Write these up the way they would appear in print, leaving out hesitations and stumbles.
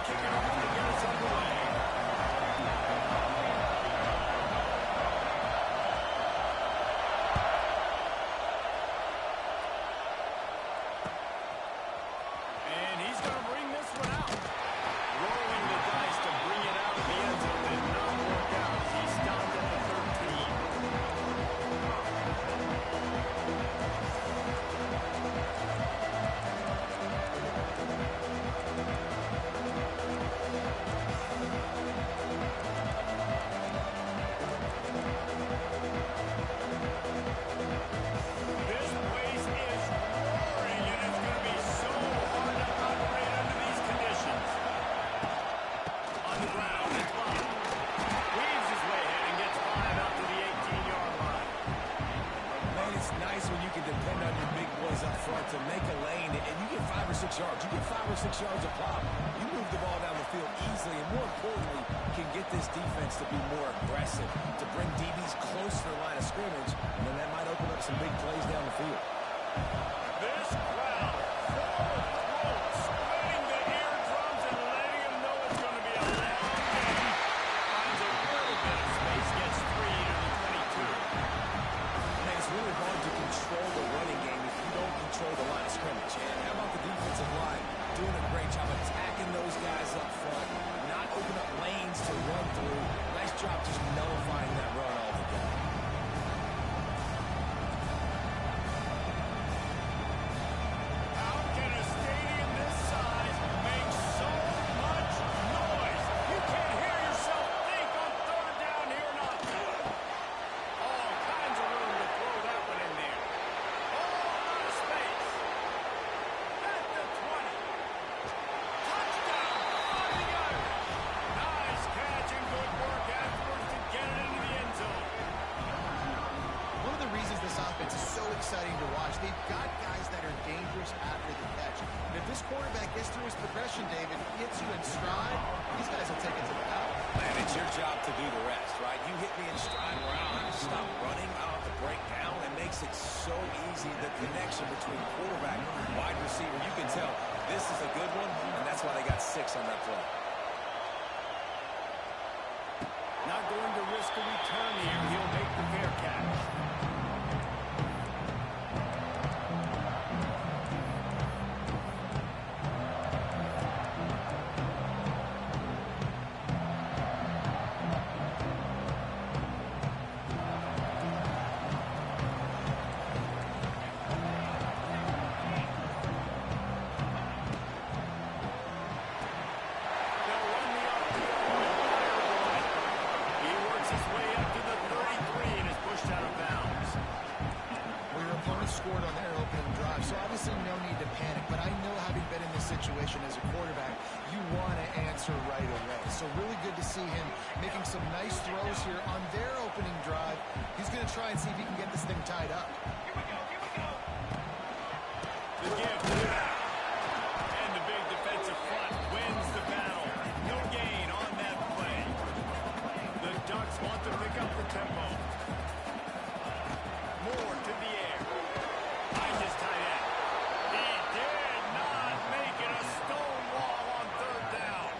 kick it off to get us underway. And he's going to bring this one out. Rolling the dice to bring it out of the end zone did not work out as he stopped at the 13. This place is roaring, and it's going to be so hard to operate under these conditions. On the ground, it's blocked. Weaves his way ahead and gets 5 out to the 18-yard line. Man, it's nice when you can depend on your big boys up front to make a lane, and you get 5 or 6 yards. You get 5 or 6 yards a pop. You move the ball down the field easily, and more importantly, can get this defense to be more aggressive, to bring DBs close to the line of scrimmage, and then that might open up some big plays down the field. This crowd, full of throats, splitting the eardrums and letting them know it's going to be a long game. Finds a little bit of space, gets 3 to the 22. Man, it's really hard to control the running game if you don't control the line of scrimmage. And how about the defensive line doing a great job attacking those guys up front, not open up lanes to run through. Nice job just nullifying that run altogether. How can a stadium this size make so much noise? You can't hear yourself think on third down here, not good. All kinds of room to throw that one in there. All out of space. At the 20. Touchdown on the Irish. Nice catch and good work afterwards to get it into the end zone. One of the reasons this offense is so exciting to watch, they've got guys that are dangerous after the catch. And if this quarterback gets through his progression, David, hits you in stride, these guys will take it to the house. Man, it's your job to do the rest, right? You hit me in stride where I don't have to stop running, I don't have to break down. It makes it so easy, the connection between quarterback and wide receiver. You can tell this is a good one, and that's why they got 6 on that play. Not going to risk a return here. He'll make the fair catch. They'll run the upfield with Byron. He works his way up to the 33 and is pushed out of bounds. Well, your opponent scored on their opening drive, so obviously no need to panic. But I know, having been in this situation as a quarterback, you want to answer right away. So really good to see him making some nice throws here on their opening drive. He's going to try and see if he can get this thing tied up. The give to the back. And the big defensive front wins the battle. No gain on that play. The Ducks want to pick up the tempo. Moore to the air. Finds his tight end. He did not make it a stone wall on third down.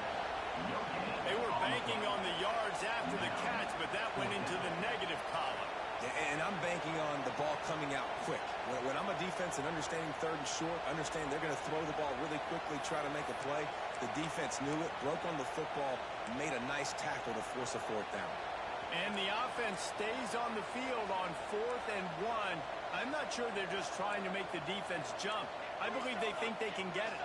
They were banking on the yards after the catch, but that went into the negative column. And I'm banking on the ball coming out quick. When I'm a defense and understanding third and short, understand they're going to throw the ball really quickly, try to make a play. The defense knew it, broke on the football, made a nice tackle to force a 4th down. And the offense stays on the field on 4th and 1. I'm not sure they're just trying to make the defense jump. I believe they think they can get it.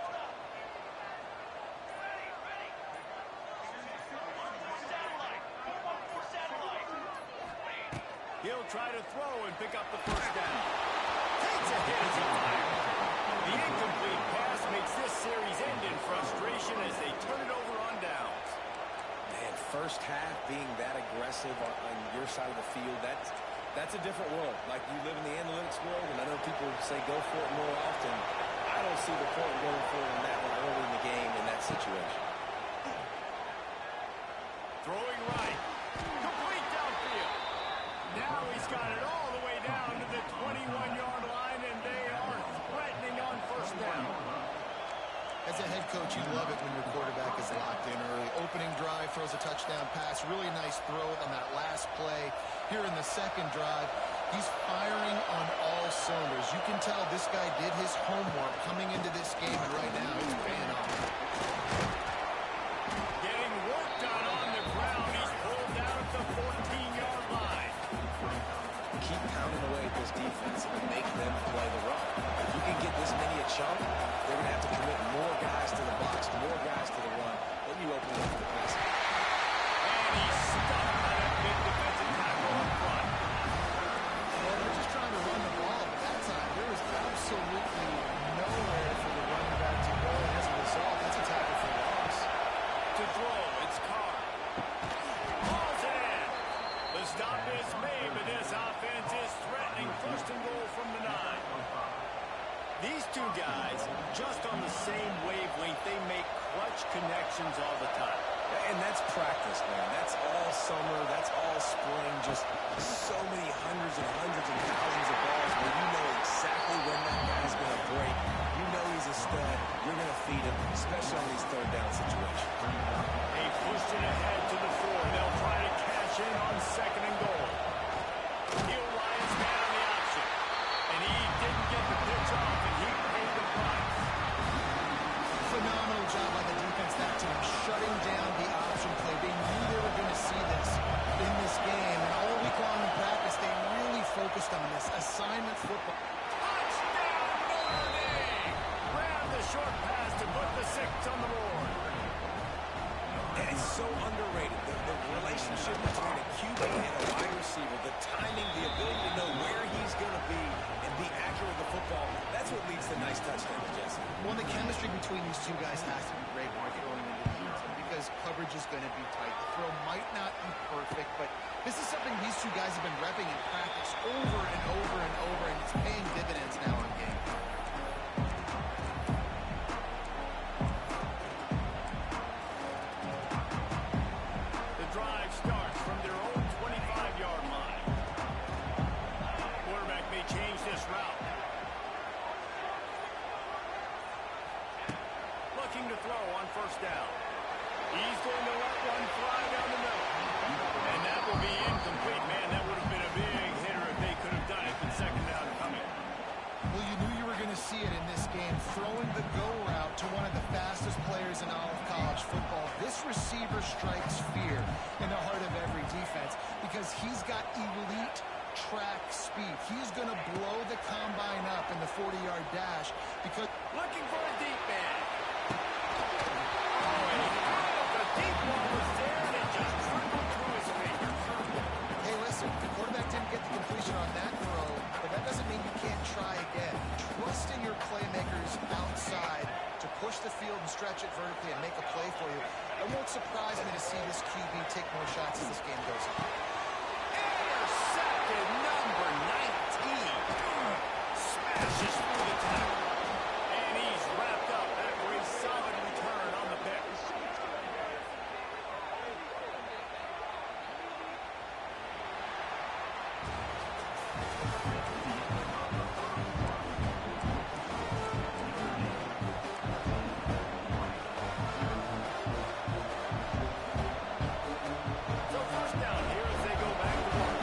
He'll try to throw and pick up the first down. Takes a hit as he fires. The incomplete pass makes this series end in frustration as they turn it over on downs. Man, first half being that aggressive on your side of the field, that's a different world. Like, you live in the analytics world, and I know people say go for it more often. I don't see the point going for it in that one early in the game in that situation. Throwing right. Complete downfield. Now he's got it all the way down to the 21-yard line, and they are threatening on first down. As a head coach, you love it when your quarterback is locked a touchdown pass. Really nice throw on that last play. Here in the second drive, he's firing on all cylinders. You can tell this guy did his homework coming into this game, and right now he's paying off. Getting work done on the ground. He's pulled down at the 14-yard line. Keep pounding away at this defense and make them play the run. If you can get this many a chunk, they're going to have to commit more guys to the box, more guys to the run. Then you open it up for the passing. And he's stuck by that big defensive tackle up front. Well, they're just trying to run the ball, but that time there was absolutely nowhere for the running back to go, and as a result, that's a tackle for loss. To throw, it's Carr. Hauls it in. The stop is made, but this offense is threatening. First and goal from the 9. These two guys, just on the same wavelength, they make clutch connections all the time. And that's practice, man. That's all summer. That's all spring. Just so many hundreds and thousands of balls where you know exactly when that guy's going to break. You know he's a stud. You're going to feed him, especially on these third down situations. They pushed it ahead to the 4. They'll try to cash in on second and goal. He'll lie his man on the option. And he didn't get the pitch off, and he paid the price. Phenomenal job by the defense that time, shutting down the option play. They knew they were going to see this in this game, and all week long in practice, they really focused on this assignment football. Touchdown, Notre Dame! Grab the short pass to put the 6 on the board. And it's so underrated. The relationship between a QB and a wide receiver, the timing, the ability to know where he's going to be and be accurate with the football, that's what leads to nice touchdowns, Jesse. Well, the chemistry between these two guys has to be great when you're going into the season because coverage is going to be tight. The throw might not be perfect, but this is something these two guys have been repping in practice over and over and over, and it's paying dividends now in game. The drive starts from their own 25-yard line. Quarterback may change this route. Looking to throw on first down. He's going to let one fly down the middle. And that will be incomplete. Man, that would have been a big hitter if they could have done it with second down coming. Well, you knew you were going to see it in this game, throwing the go route to one of the fastest players in all of college football. This receiver strikes fear in the heart of every defense because he's got elite track speed. He's going to blow the combine up in the 40-yard dash because... Looking for a deep man. Oh, and he threw. The deep ball was there, and it just trickled through his fingers. Hey, listen, the quarterback didn't get the completion on that throw, but that doesn't mean you can't try again. Trust in your playmakers outside to push the field and stretch it vertically and make a play for you. It won't surprise me to see this QB take more shots as this game goes on. Intercepted number 19. Smashes through the tackle. And he's wrapped up after a solid return on the pick. So first down here as they go back to work.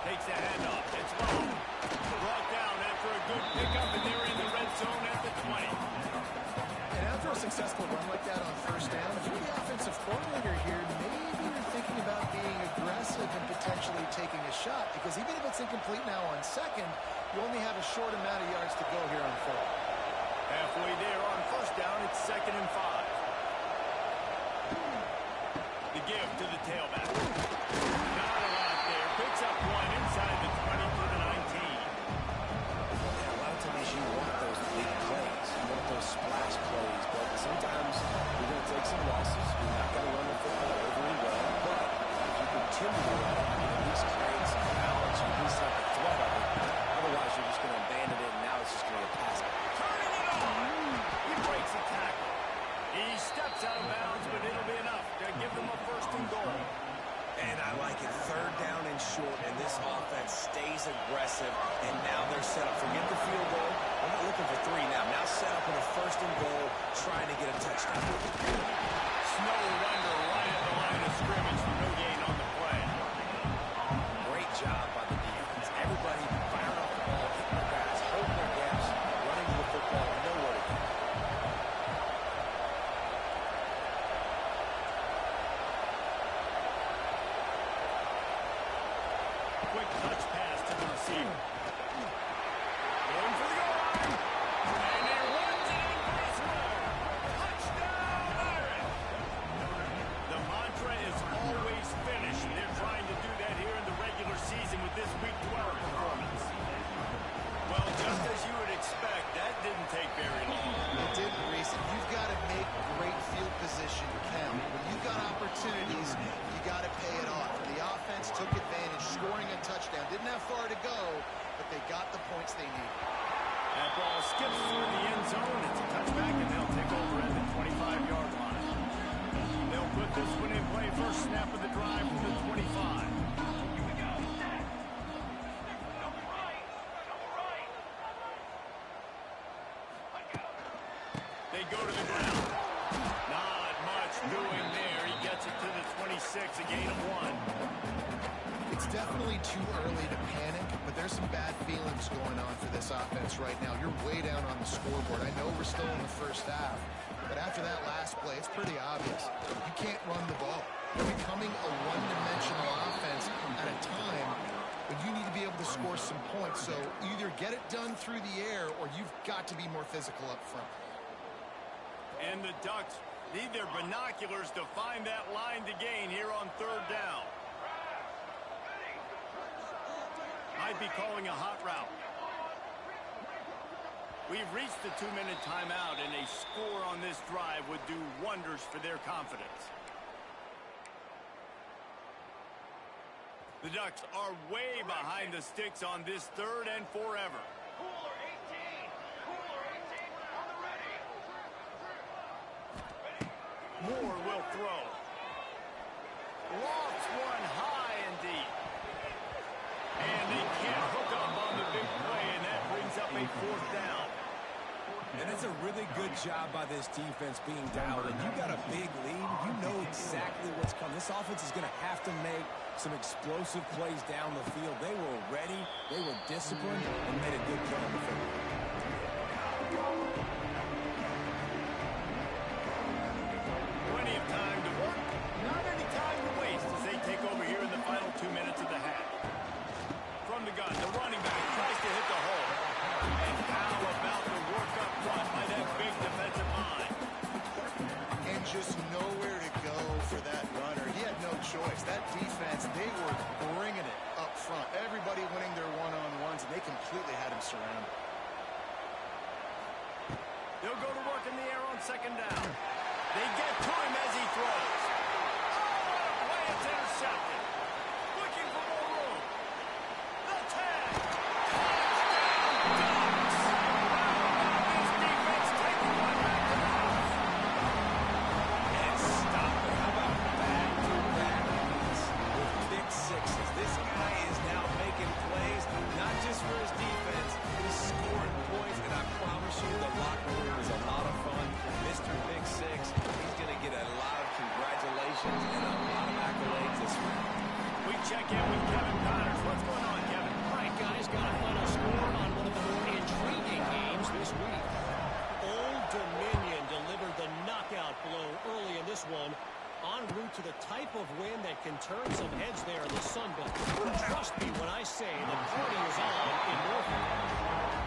Takes the handoff. It's low. Brought down after a good pickup, and they're in the red zone at the 20. And after a successful run like that on first down, if you're the offensive coordinator here, maybe you're thinking about being aggressive and potentially taking a shot, because even if it's incomplete now on second, you only have a short amount of yards to go here on third. Halfway there on first down, it's 2nd and 5. The give to the tailback. Not a lot there. Picks up one inside the 20 to the 19. Yeah, a lot of times you want those big plays. You want those splash plays. But sometimes you're going to take some losses. You're not going to run the football overly well. But if you continue to run it, you at least create some balance. You at least have the threat of it. Otherwise, you're just going to abandon it, and now it's just going to be a pass. Turning it on. He breaks a tackle. He steps out of bounds, but it'll be enough to give them a first and goal. And I like it. Third down and short, and this offense stays aggressive, and now they're set up. Forget the field goal. I'm not looking for 3 now. Now set up in a first and goal, trying to get a Put this one in play. First snap of the drive from the 25. They go to the ground. Not much doing there. He gets it to the 26, a gain of 1. It's definitely too early to panic, but there's some bad feelings going on for this offense right now. You're way down on the scoreboard. I know we're still in the first half, but after that last play, it's pretty obvious. You can't run the ball. You're becoming a one-dimensional offense at a time when you need to be able to score some points. So either get it done through the air or you've got to be more physical up front. And the Ducks need their binoculars to find that line to gain here on third down. Might be calling a hot route. We've reached the 2-minute timeout, and a score on this drive would do wonders for their confidence. The Ducks are way behind the sticks on this third and forever. Cooler 18. Cooler 18 on the ready. Moore will throw. Lofts one high and deep. And they can't hook up on the big play, and that brings up a fourth down. And it's a really good job by this defense being dialed in. You got a big lead. You know exactly what's coming. This offense is going to have to make some explosive plays down the field. They were ready. They were disciplined and made a good play on the field. Plenty of time to work. Not any time to waste as they take over here in the final 2 minutes of the half. From the gun, the running back tries to hit the hole. And how about the work up front by that big defensive line? And just nowhere to go for that runner. He had no choice. That defense, they were bringing it up front. Everybody winning their one-on-ones, and they completely had him surrounded. They'll go to work in the air on second down. They get to him as he throws. Oh, play it's intercepted. Looking for more room. The tag. Touchdown, Ducks. How about this defense taking one back to the house? And stop it. How about back-to-back hits with pick sixes? This guy is now making plays, not just for his defense, he's scoring points, and I promise you the locker room is a lot of fun. Mr. Big Six, he's going to get a lot of congratulations and a lot of accolades this week. We check in with Kevin Connors. What's going on, Kevin? All right, guys, got a final score on one of the more intriguing games this week. Old Dominion delivered the knockout blow early in this one, en route to the type of win that can turn some heads there in the Sun Belt. Trust me when I say the party is on in Norfolk.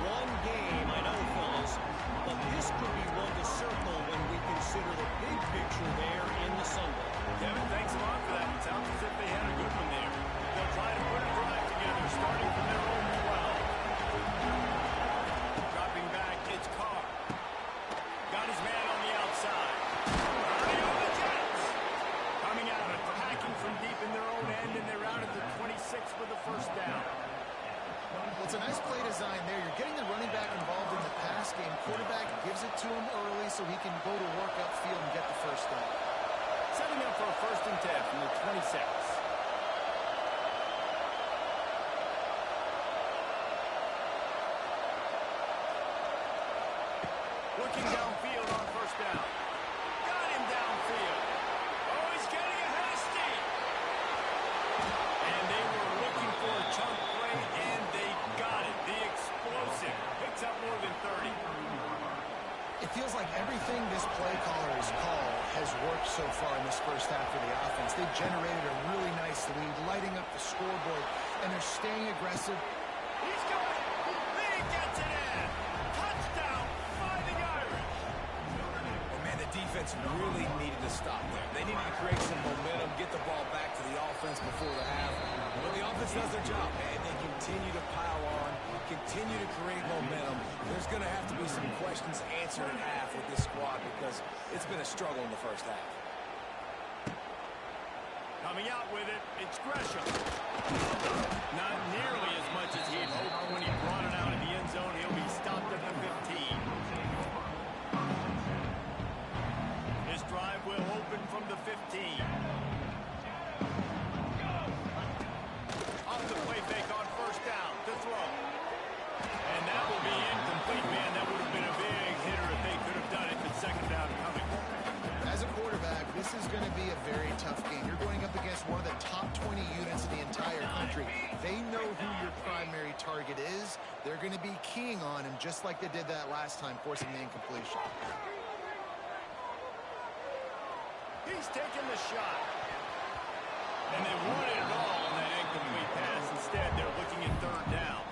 One game, I know, fellas, but this could be one to circle when we consider the big picture there in the Sun Belt. Kevin, thanks a lot for that. It sounds as if they had a good one there. They'll try to put a drive together, starting from their own 12. Dropping back, it's Carr. Got his man on the outside. Mario the Jets. Coming out, attacking from deep in their own end, and they're out at the 26 for the first down. Well, it's a nice play design there. You're getting the running back involved in the pass game. Quarterback gives it to him early so he can go to work upfield and get the first down. Setting up for a 1st and 10 from the 26. Looking downfield on 1st down. Got him downfield. Oh, he's getting ahead of steam. And they were looking for a chunk play, and they got it. The explosive picks up more than 30. It feels like everything this play caller has called has worked so far in this first half for the offense. They've generated a really nice lead, lighting up the scoreboard, and they're staying aggressive. He's got it. He gets it in. Touchdown, Fighting Irish. And man, the defense really needed to stop there. They needed to create some momentum, get the ball back to the offense before the half. When the offense does their job, and they continue to pile on, continue to create momentum, there's going to have to be some questions answered at half with this squad because it's been a struggle in the first half. Coming out with it, it's Gresham. Not nearly as much as he'd hoped when he brought it out of the end zone. He'll be stopped at the 15. This drive will open from the 15. be keying on him just like they did that last time, forcing the incompletion. He's taking the shot. And they wanted it all on that incomplete pass. Instead, they're looking at third down.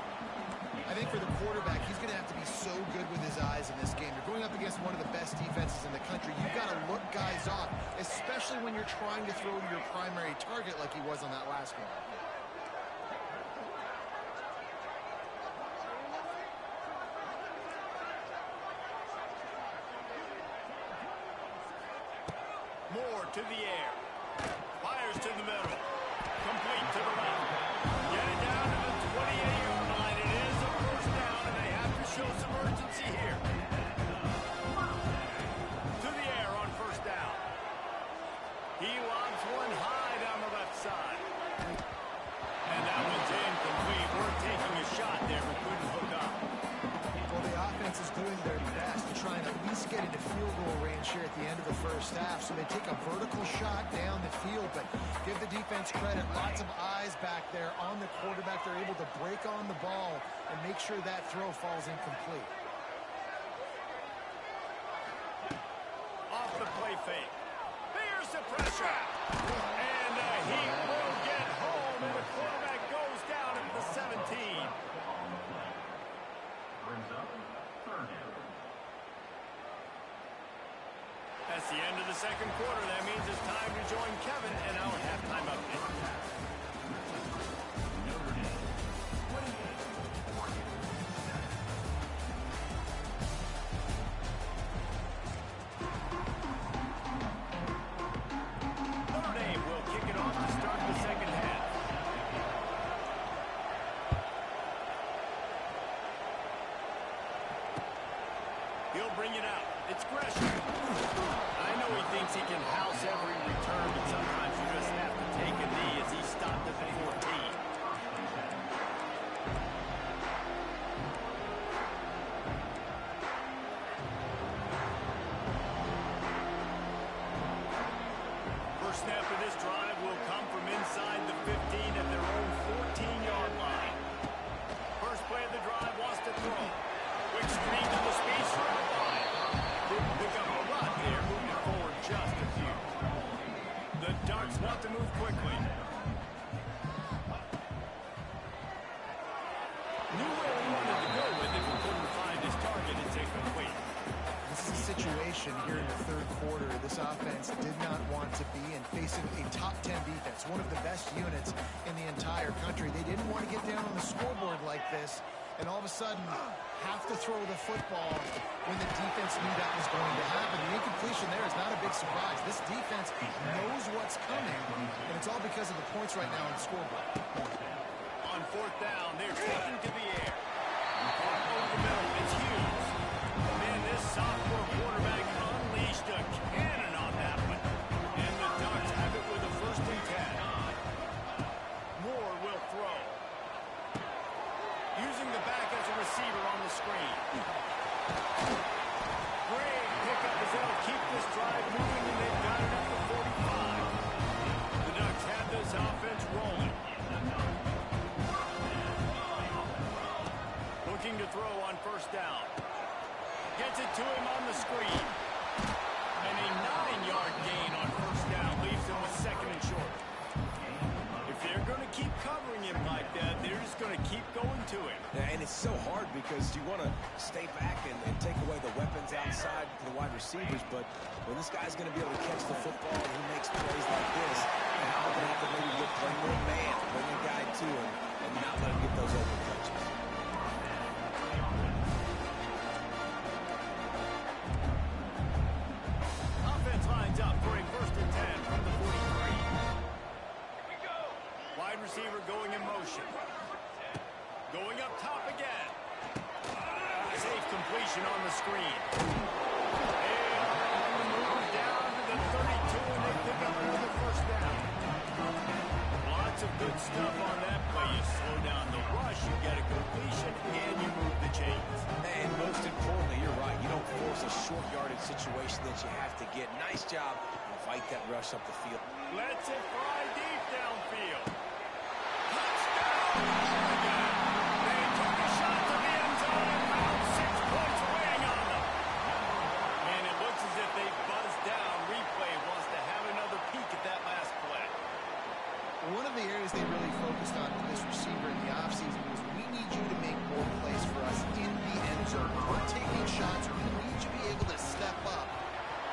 I think for the quarterback, he's going to have to be so good with his eyes in this game. You're going up against one of the best defenses in the country. You've got to look guys off, especially when you're trying to throw to your primary target like he was on that last one. Moore to the air. Fires to the middle. Complete to the left. Get it down to the 28-yard line. It is a first down, and they have to show some urgency here. To the air on first down. He lobs one high down the left side. And that one's incomplete. We're taking a shot there, but couldn't hook up. Well, the offense is doing their best to try and at least get into field goal range here at the end of the first half. So they take a vertical shot down the field, but give the defense credit. Lots of eyes back there on the quarterback. They're able to break on the ball and make sure that throw falls incomplete. Off the play fake. There's the pressure. And he will get home, and the quarterback goes down at the 17. That's the end of the second quarter. That means it's time to join Kevin in our halftime update. Notre Dame will kick it off to start the second half. He'll bring it out. It's Gresham. I know he thinks he can house every return, but sometimes you just have to take a knee as he stopped at the 14. First snap of this drive will come from inside the 15 at their own 14-yard line. First play of the drive wants to throw. Quick screen to the speed stripe line. Didn't pick up a lot there, moving forward just a few. The Ducks want to move quickly. Knew where he wanted to go with it, but couldn't find his target. It's incomplete. This is a situation here in the third quarter this offense did not want to be in, facing a top 10 defense, one of the best units in the entire country. They didn't want to get down on the scoreboard like this and all of a sudden have to throw the football when the defense knew that was going to happen. The incompletion there is not a big surprise. This defense knows what's coming, and it's all because of the points right now on the scoreboard. On fourth down, they're taking to the air. Over the middle, it's Hughes. Man, this sophomore quarterback unleashed a cannon on that one. And the Ducks have it with a 1st and 10. Moore will throw. Using the back as a receiver on the screen. Great pickup as they'll keep this drive moving, and they've got it at the 45. The Ducks have this offense rolling. Looking to throw on first down. Gets it to him on the screen. And a 9-yard gain on first down leaves him with 2nd and short. If they're going to keep covering him like that, they're just going to keep going to him. Yeah, and it's so hard because you want to stay back and take away the weapons outside for the wide receivers, but when this guy's going to be able to catch the football and he makes plays like this, how can have to maybe play more man, bring a guy to him, and not let him get those open touches. Offense lines up for a 1st and 10 from the 43. Wide receiver going in motion. Going up top again. Safe completion on the screen. And on the move down to the 32, and they pick up another 1st down. Lots of good stuff on that play. You slow down the rush, you get a completion, and you move the chains. And most importantly, you're right, you don't force a short yardage situation that you have to get. Nice job. Fight that rush up the field. Lets it fly deep downfield. Touchdown! They took a shot to the end zone. focused on with this receiver in the offseason was we need you to make more plays for us in the end zone. We're taking shots. We're going to need you to be able to step up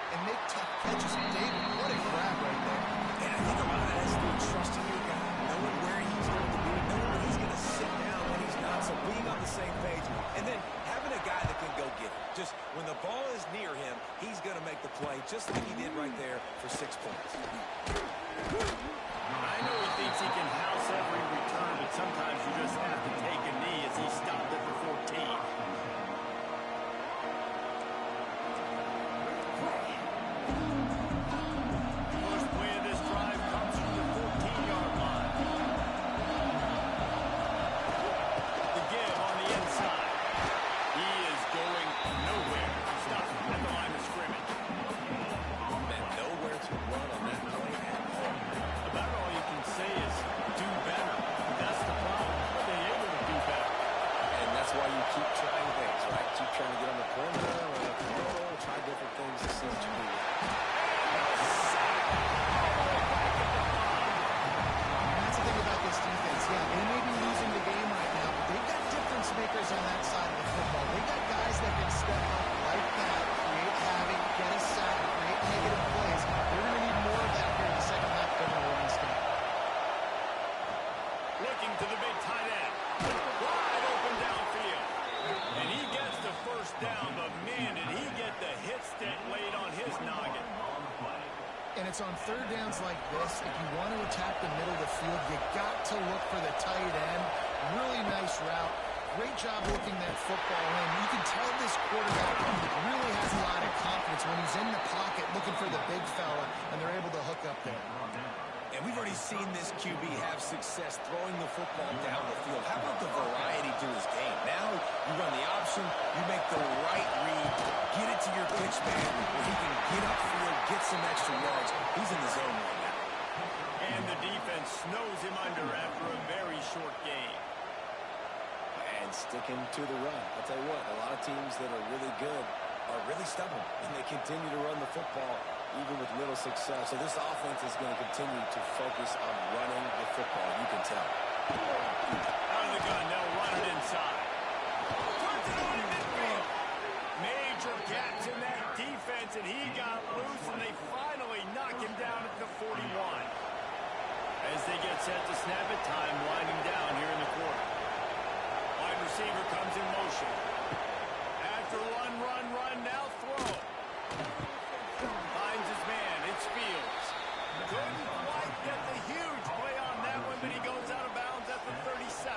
and make tough catches. David, what a grab right there. And I think a lot of that has to do with trusting your guy, knowing where he's going to be, knowing when he's going to sit down, when he's not, so being on the same page, and then having a guy that can go get it. Just when the ball is near him, he's going to make the play, just like he did right there for 6 points. I know he thinks he can house every return, but sometimes you just have to take a knee as he stopped at the 14. First play of this drive comes from the 14-yard line. The give on the inside. He is going nowhere. Stop at the line of scrimmage. And nowhere to run on that play at all. About all you can say is do better. That's the problem. But they're able to do better. And that's why you keep trying things, right? Keep trying to get on the perimeter, or the middle, try different things to see what you can do. And that's the thing about this defense. Yeah, they may be losing the game right now, but they've got difference makers on that side of the football. They've got guys that can step up like that, create havoc, get a sack, create negative plays. They're going to need more of that here in the second half of the run game. Looking to the big tight end. Wide open downfield. And he gets the first down, but man, did he get the hit stick laid on his noggin. And it's on third downs like this, if you want to attack the middle of the field, you got to look for the tight end. Really nice route. Great job looking that football in. You can tell this quarterback really has a lot of confidence when he's in the pocket looking for the big fella, and they're able to hook up there. And we've already seen this QB have success throwing the football down the field. How about the variety to his game? Now you run the option, you make the right read, get it to your pitch man where he can get upfield, get some extra yards. He's in the zone right now. And the defense snows him under after a very short game. And sticking to the run. I'll tell you what, a lot of teams that are really good are really stubborn, and they continue to run the football even with little success. So this offense is going to continue to focus on running the football. You can tell. Out of the gun, they'll run it inside. Turns it on in midfield. Major gaps in that defense, and he got loose, and they finally knock him down at the 41. As they get set to snap it, time winding down here in the quarter. Wide receiver comes in motion. After run, now throw. Finds his man, it's Fields. Couldn't quite get the huge play on that one, but he goes out of bounds at the 37.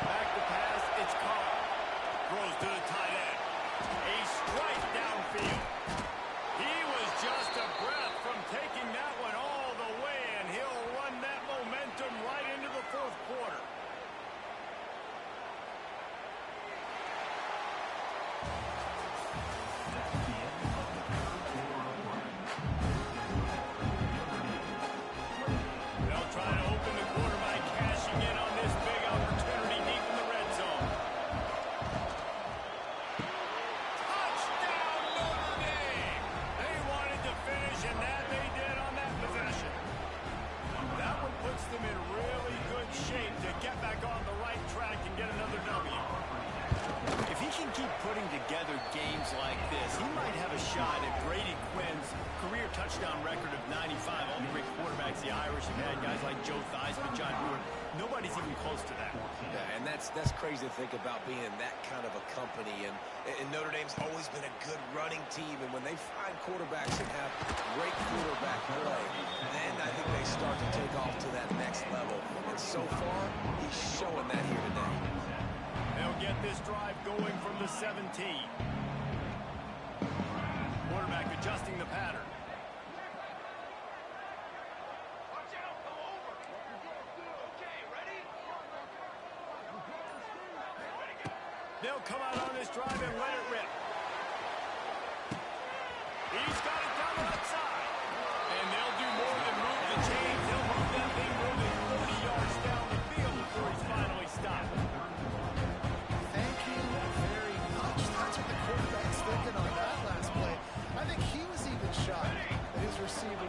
Back to pass, it's Carr. Throws to the tight end. A strike downfield. He was just a breath from taking that one all the way, and he'll run that momentum right into the fourth quarter. They'll try to open the quarter by cashing in on this big opportunity deep in the red zone. Touchdown, Notre Dame! They wanted to finish, and that they did on that possession. That one puts them in really good shape to get back on the right track and get another W. If he can keep putting together games like this, he might have a shot at Brady Quinn's career touchdown record of 95. All the great quarterbacks the Irish have had, guys like Joe Theismann, John Brewer. Nobody's even close to that. Yeah, and that's crazy to think about being in that kind of a company. And Notre Dame's always been a good running team. And when they find quarterbacks that have great quarterback play, then I think they start to take off to that next level. And so far, he's showing that here today. They'll get this drive going from the 17. Quarterback adjusting the pattern. Watch out, go over. Okay, ready? They'll come out on this drive and let it rip. He's got it down the left side. And they'll do more than move the chains. They'll move that thing more than 30 yards down the field before he's finally stopped. Thank you very much. That's what the quarterback's thinking on that last play. I think he was even shocked that his receiver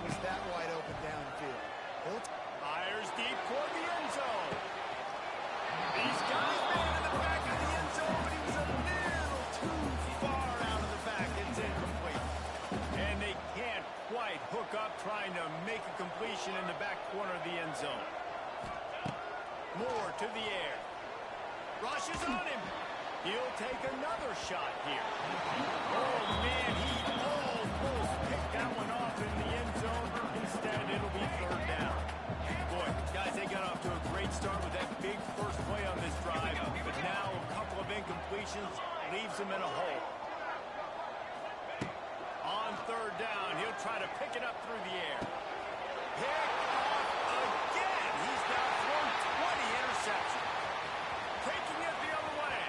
pushes on him. He'll take another shot here. Oh, man, he almost picked that one off in the end zone. Instead, it'll be third down. Boy, guys, they got off to a great start with that big first play on this drive. But now a couple of incompletions leaves him in a hole. On third down, he'll try to pick it up through the air. Pick off again. He's now thrown 20 interceptions. Taking it the other way.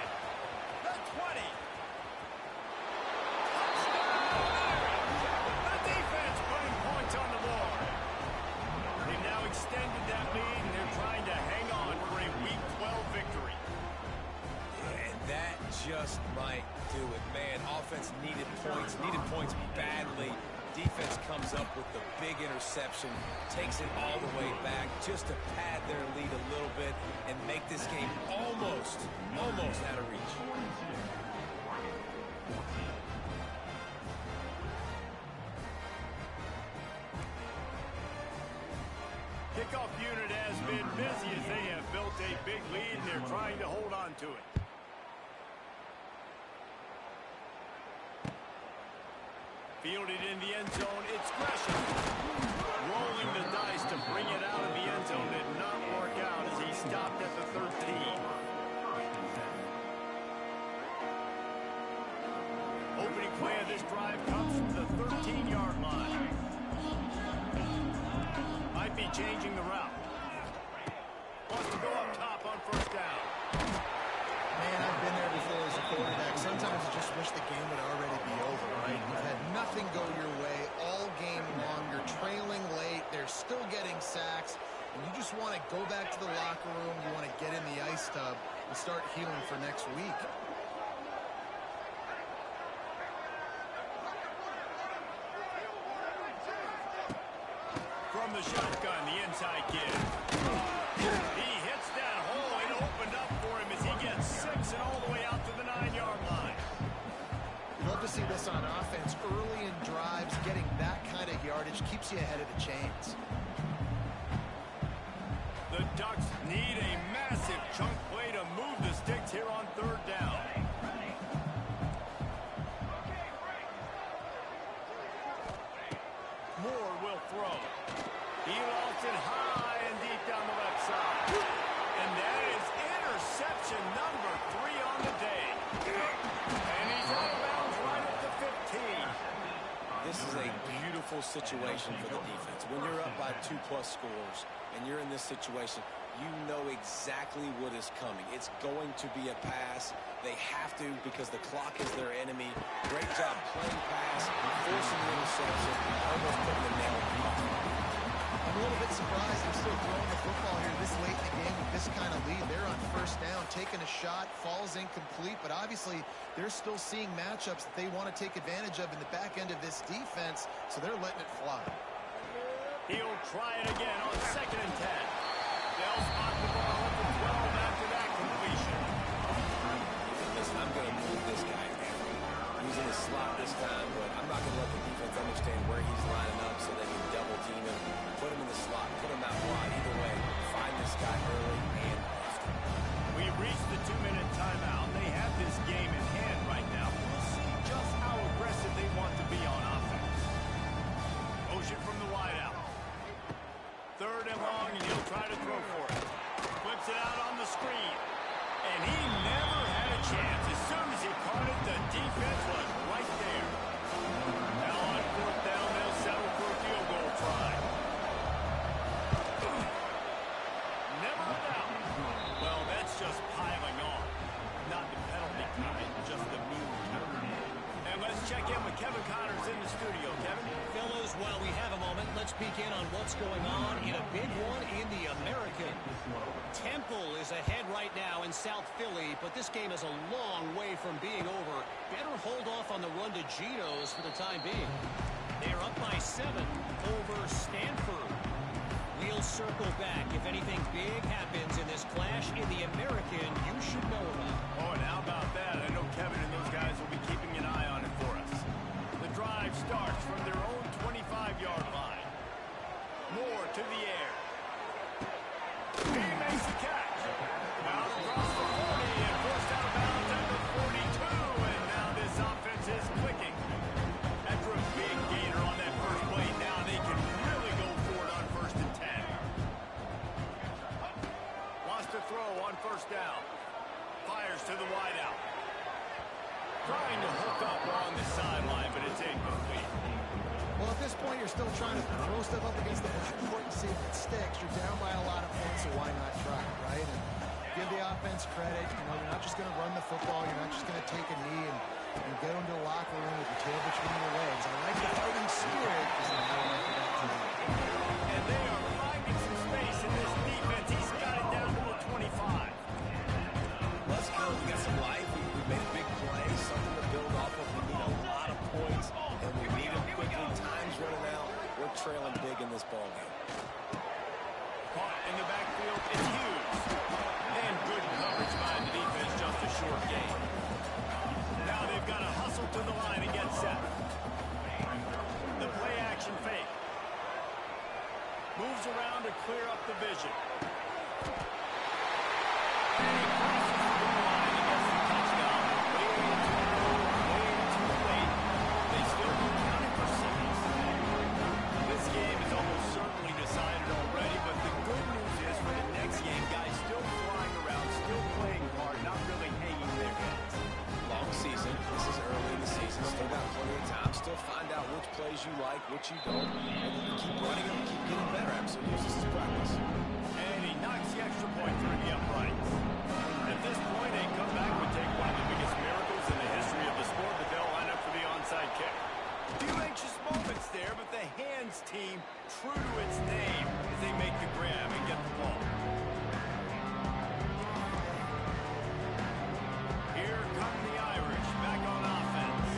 The 20. Touchdown! The defense putting points on the board. They've now extended that lead, and they're trying to hang on for a Week 12 victory. And that just might do it, man. Offense needed points badly. Defense comes up with the big interception, takes it all the way back just to pad their lead a little bit and make this game almost out of reach. Kickoff unit has been busy as they have built a big lead, and they're trying to hold on to it. Fielded in the end zone, it's Gresham. Rolling the dice to bring it out of the end zone did not work out as he stopped at the 13. Opening play of this drive comes from the 13-yard line. Might be changing the route. Wants to go up top on first down. Man, I've been there before as a quarterback. Sometimes you just wish the game would already be over, right? You've had nothing go your way all game long. You're trailing late. They're still getting sacks. And you just want to go back to the locker room. You want to get in the ice tub and start healing for next week. From the shotgun, the inside kid. He hits that hole. It opened up for him as he gets 6 and all the way out to the 9-yard line. Love to see this on offense. Early in drives, getting that kind of yardage keeps you ahead of the chains. The Ducks need a massive chunk play to move the sticks here on third down. Moore will throw. He lost it high and deep down the left side. And that is interception number 3 on the day. And he's out of bounds right at the 15. This is a beautiful situation for the defense. When you're up by 2+ scores and you're in this situation, you know exactly what is coming. It's going to be a pass. They have to because the clock is their enemy. Great job playing pass, forcing the interception, almost putting the nail in the coffin. I'm a little bit surprised they're still throwing the football here this late in the game with this kind of lead. They're on first down, taking a shot, falls incomplete, but obviously they're still seeing matchups that they want to take advantage of in the back end of this defense, so they're letting it fly. He'll try it again on 2nd and 10. They'll spot the ball at the 12 after that completion. Listen, I'm going to move this guy. He's in the slot this time, but I'm not going to let the defense understand where he's lining up so they can double team him. Put him in the slot, put him out wide. Either way, find this guy early and often. We've reached the 2-minute timeout. They have this game in hand right now. We'll see just how aggressive they want to be on offense. Motion from the wideout. 3rd and long, and he'll try to throw for it. Flips it out on the screen. And he never had a chance. As soon as he caught it, the defense was right there. Now on 4th down, they'll settle for a field goal try. Never a doubt. Well, that's just piling on. Not the penalty kind, just the mean kind. And let's check in with Kevin Connors in the studio. Kevin? Fellows, while we have a moment, let's peek in on what's going on in a big one in the American. Temple is ahead right now in South Philly, but this game is a long way from being over. Better hold off on the run to Geno's for the time being. They're up by 7 over Stanford. We'll circle back. If anything big happens in this clash in the American, you should know about. Oh, and how about that? I know Kevin and those guys will be keeping an eye on it for us. The drive starts from their own 25-yard line. Moore to the air. He makes the catch. Out across the 40 and trying to hook up on the sideline, but it's incomplete. Well, at this point, you're still trying to throw stuff up against the backboard and see if it sticks. You're down by a lot of points, so why not try it, right? And give the offense credit. You know, you're not just going to run the football. You're not just going to take a knee and get into the locker room with your tail between your legs. I like the fighting spirit. And they are finding some space in this defense. He's got it down to the 25. Let's go. We got some life. We made a big play, something to build off of. We need a lot of points, and we need them quickly. Time's running out. We're trailing big in this ball game. Caught in the backfield. It's Hughes. And good coverage by the defense. Just a short gain. Now they've got to hustle to the line and get set. The play action fake. Moves around to clear up the vision. And he crosses the goal line and gets the touchdown. Way too late. They still be counting for seconds. This game is almost certainly decided already, but the good news is for the next game, guys still flying around, still playing hard, not really hanging their heads. Long season. This is early in the season. Still got plenty of time. Still find out which plays you like, which you don't. And then you keep running them, keep getting better. Absolutely. This is practice. And he knocks the extra point through the uprights. At this point, a comeback would take one of the biggest miracles in the history of the sport, but they'll line up for the onside kick. A few anxious moments there, but the hands team, true to its name, as they make the grab and get the ball. Here come the Irish, back on offense.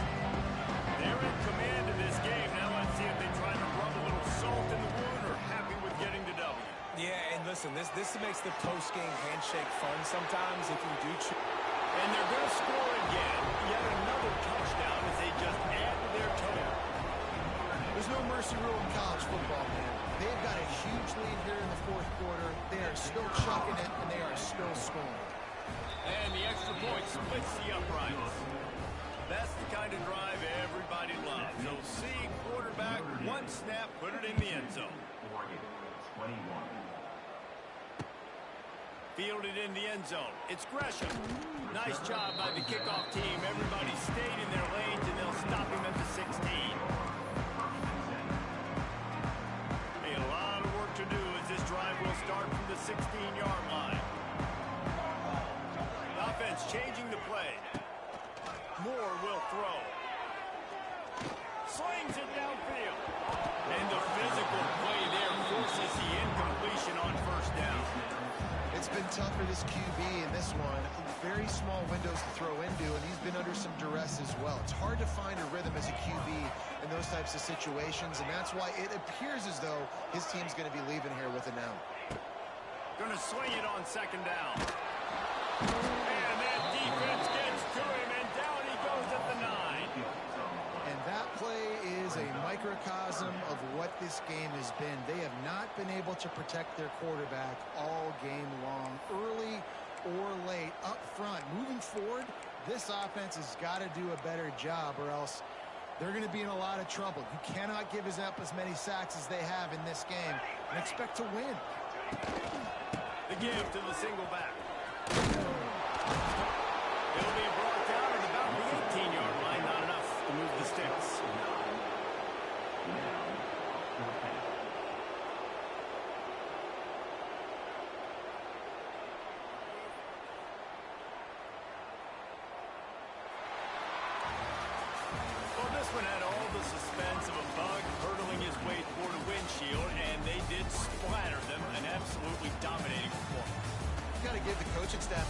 They're in command of this game. Now let's see if they try to rub a little salt in the wound or happy with getting the W. Yeah, and listen, this makes the post-game handshake fun sometimes if you do choose. And they're going to score again. Yet another touchdown as they just add to their total. There's no mercy rule in college football, man. They've got a huge lead here in the fourth quarter. They are still chucking it, and they are still scoring. And the extra point splits the uprights. That's the kind of drive everybody loves. So see, quarterback, one snap, put it in the end zone. Fielded in the end zone. It's Gresham. Nice job by the kickoff team. Everybody stayed in their lanes, and they'll stop him at the 16. A lot of work to do as this drive will start from the 16-yard line. Offense changing the play. Moore will throw. Slings it downfield. And the physical play there forces the incompletion on first down. It's been tough for this QB in this one. Very small windows to throw into, and he's been under some duress as well. It's hard to find a rhythm as a QB in those types of situations, and that's why it appears as though his team's going to be leaving here with it now. Going to swing it on second down. And that defense gets to him, and down he goes at the 9. And that play is a microcosm of what this game has been. They have not been able to protect their quarterback all game long, early or late, up front. Moving forward, this offense has got to do a better job, or else they're going to be in a lot of trouble. You cannot give up as many sacks as they have in this game and expect to win. The give to the single back. It'll be brought down at about the 18-yard line. Not enough to move the sticks. Well, this one had all the suspense of a bug hurtling his way toward a windshield, and they did splatter them. An absolutely dominating performance. You got to give the coaching staff